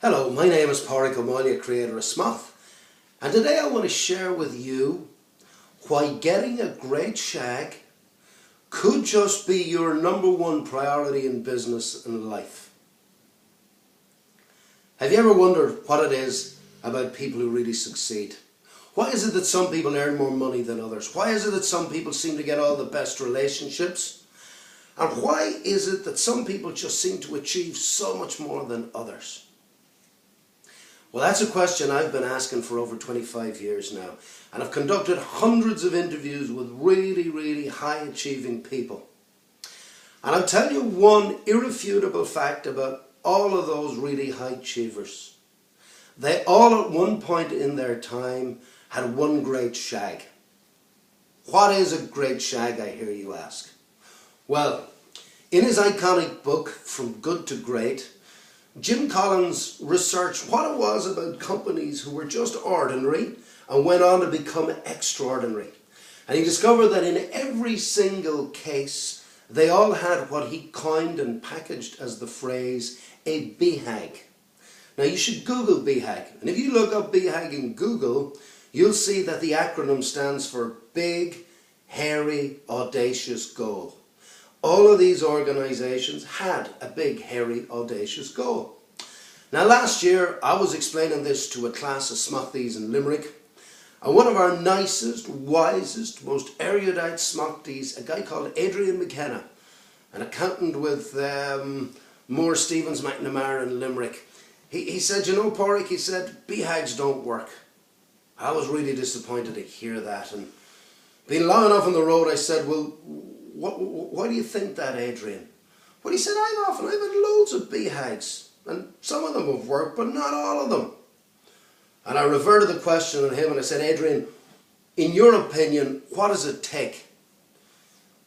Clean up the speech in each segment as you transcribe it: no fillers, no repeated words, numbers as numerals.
Hello, my name is Audaciuos, creator of Smacht, and today I want to share with you why getting a great shag could just be your #1 priority in business and life. Have you ever wondered what it is about people who really succeed? Why is it that some people earn more money than others? Why is it that some people seem to get all the best relationships? And why is it that some people just seem to achieve so much more than others? Well, that's a question I've been asking for over 25 years now, and I've conducted hundreds of interviews with really high achieving people. And I'll tell you one irrefutable fact about all of those really high achievers. They all at one point in their time had one great shag. What is a great shag, I hear you ask? Well, in his iconic book, From Good to Great, Jim Collins researched what it was about companies who were just ordinary and went on to become extraordinary. And he discovered that in every single case, they all had what he coined and packaged as the phrase, a BHAG. Now you should Google BHAG, and if you look up BHAG in Google, you'll see that the acronym stands for Big, Hairy, Audacious Goal. All of these organisations had a big, hairy, audacious goal. Now last year I was explaining this to a class of Smachties in Limerick, and one of our nicest, wisest, most erudite Smachties, a guy called Adrian McKenna, an accountant with Moore Stevens McNamara in Limerick, he said, you know, Porrick, he said, BHAGs don't work. I was really disappointed to hear that, and being long enough on the road, I said, well, why do you think that, Adrian? Well, he said, I've had loads of BHAGs, and some of them have worked, but not all of them. And I reverted the question on him, and I said, Adrian, in your opinion, what does it take?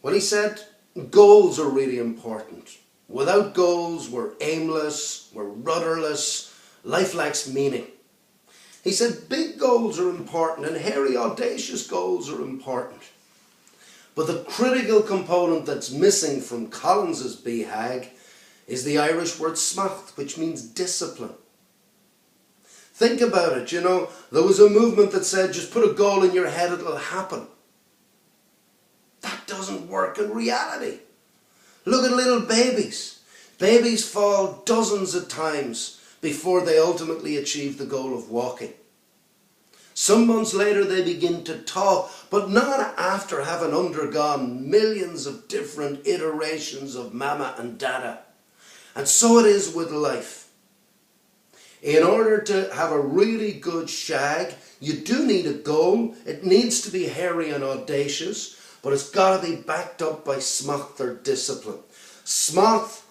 Well, he said, goals are really important. Without goals, we're aimless, we're rudderless, life lacks meaning. He said, big goals are important, and hairy, audacious goals are important. But the critical component that's missing from Collins's BHAG is the Irish word Smacht, which means discipline. Think about it, you know, there was a movement that said just put a goal in your head, it'll happen. That doesn't work in reality. Look at little babies. Babies fall dozens of times before they ultimately achieve the goal of walking. Some months later they begin to talk, but not after having undergone millions of different iterations of mama and dada. And so it is with life. In order to have a really good shag, you do need a goal. It needs to be hairy and audacious, but it's got to be backed up by Smacht or discipline. Smacht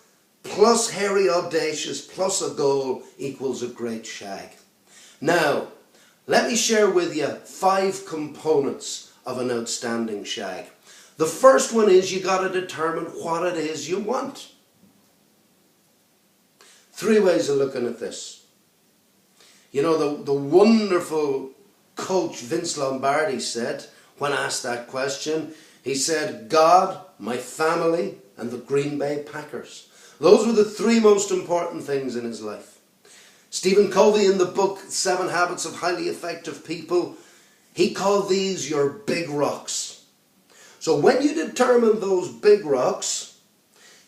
plus hairy audacious plus a goal equals a great shag. Now, let me share with you 5 components of an outstanding shag. The first one is you got to determine what it is you want. 3 ways of looking at this. You know, the wonderful coach Vince Lombardi said, when asked that question, he said, God, my family, and the Green Bay Packers. Those were the 3 most important things in his life. Stephen Covey, in the book 7 Habits of Highly Effective People, he called these your big rocks. So when you determine those big rocks,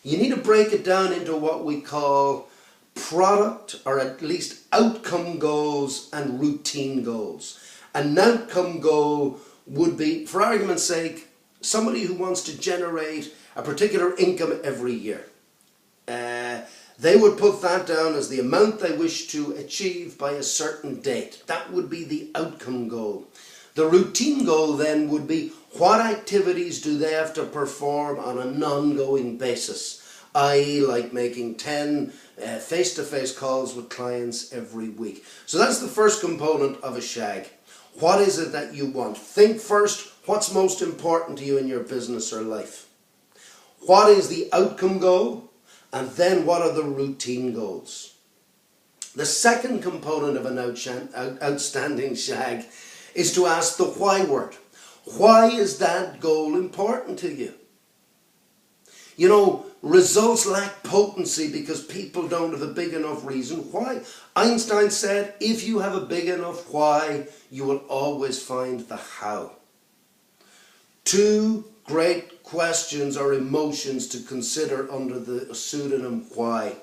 you need to break it down into what we call product, or at least outcome goals and routine goals. An outcome goal would be, for argument's sake, somebody who wants to generate a particular income every year. They would put that down as the amount they wish to achieve by a certain date. That would be the outcome goal. The routine goal then would be what activities do they have to perform on an ongoing basis, i.e. like making 10 face-to-face calls with clients every week. So that's the first component of a shag. What is it that you want? Think first, what's most important to you in your business or life? What is the outcome goal? And then what are the routine goals? The second component of an outstanding shag is to ask the why word. Why is that goal important to you? You know, results lack potency because people don't have a big enough reason why. Einstein said, if you have a big enough why, you will always find the how. Two great questions or emotions to consider under the pseudonym why.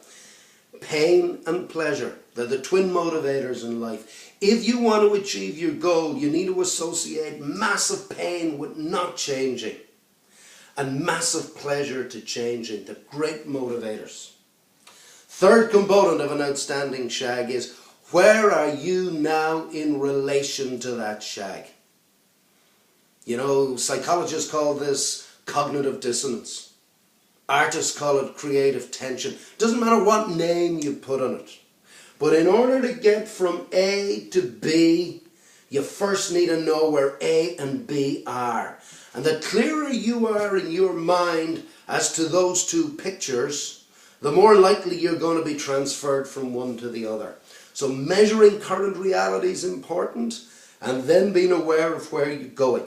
Pain and pleasure. They're the twin motivators in life. If you want to achieve your goal, you need to associate massive pain with not changing and massive pleasure to changing. They're great motivators. Third component of an outstanding SHAG is, where are you now in relation to that SHAG? You know, psychologists call this cognitive dissonance. Artists call it creative tension. Doesn't matter what name you put on it. But in order to get from A to B, you first need to know where A and B are. And the clearer you are in your mind as to those two pictures, the more likely you're going to be transferred from one to the other. So measuring current reality is important, and then being aware of where you're going.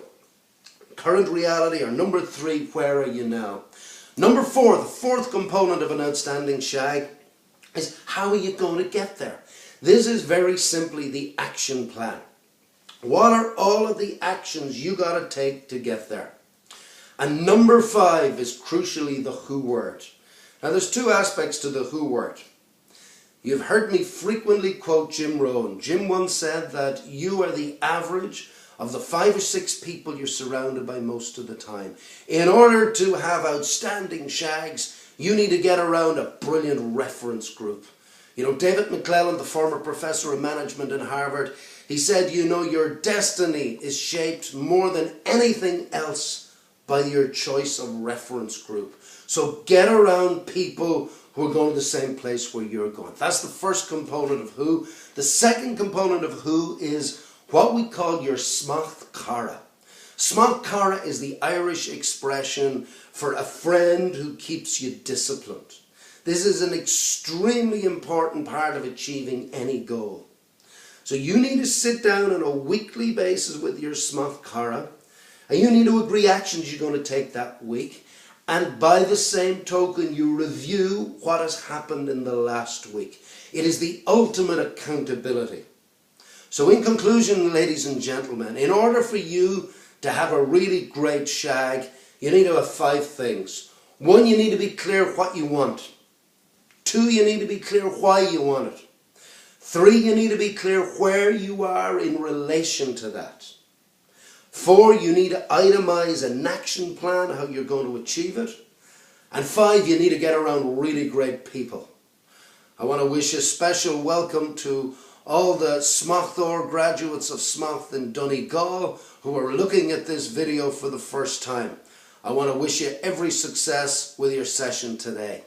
Current reality, or number 3, where are you now? Number 4, the fourth component of an outstanding SHAG, is how are you going to get there? This is very simply the action plan. What are all of the actions you got to take to get there? And number 5 is crucially the who word. Now there's 2 aspects to the who word. You've heard me frequently quote Jim Rohn. Jim once said that you are the average of the 5 or 6 people you're surrounded by most of the time. In order to have outstanding SHAGs, you need to get around a brilliant reference group. You know, David McClellan, the former professor of management in Harvard, he said, you know, your destiny is shaped more than anything else by your choice of reference group. So get around people who are going to the same place where you're going. That's the first component of who. The second component of who is what we call your Smacht cara. Smacht cara is the Irish expression for a friend who keeps you disciplined. This is an extremely important part of achieving any goal. So you need to sit down on a weekly basis with your Smacht cara, and you need to agree actions you're going to take that week. And by the same token, you review what has happened in the last week. It is the ultimate accountability. So in conclusion, ladies and gentlemen, in order for you to have a really great SHAG, you need to have 5 things. 1, you need to be clear what you want. 2, you need to be clear why you want it. 3, you need to be clear where you are in relation to that. 4, you need to itemize an action plan, how you're going to achieve it. And 5, you need to get around really great people. I want to wish a special welcome to all the Smacht graduates of Smacht in Donegal who are looking at this video for the first time. I want to wish you every success with your session today.